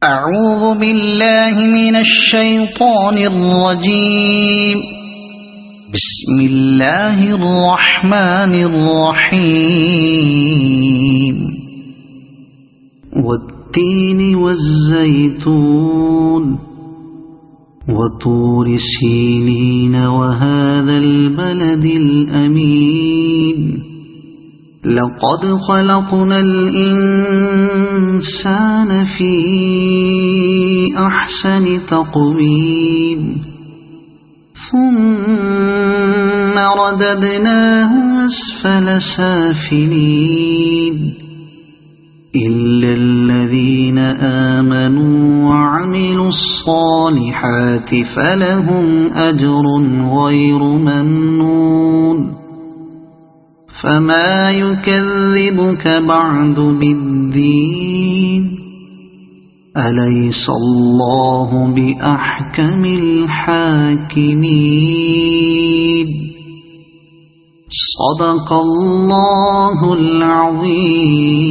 أعوذ بالله من الشيطان الرجيم. بسم الله الرحمن الرحيم. والتين والزيتون وطور سينين وهذا البلد الأمين لقد خلقنا الإنسان في أحسن تقويم ثم رددناه أسفل سافلين إلا الذين آمنوا وعملوا الصالحات فلهم أجر غير ممنون فما يكذبك بعد بالدين أليس الله بأحكم الحاكمين صدق الله العظيم.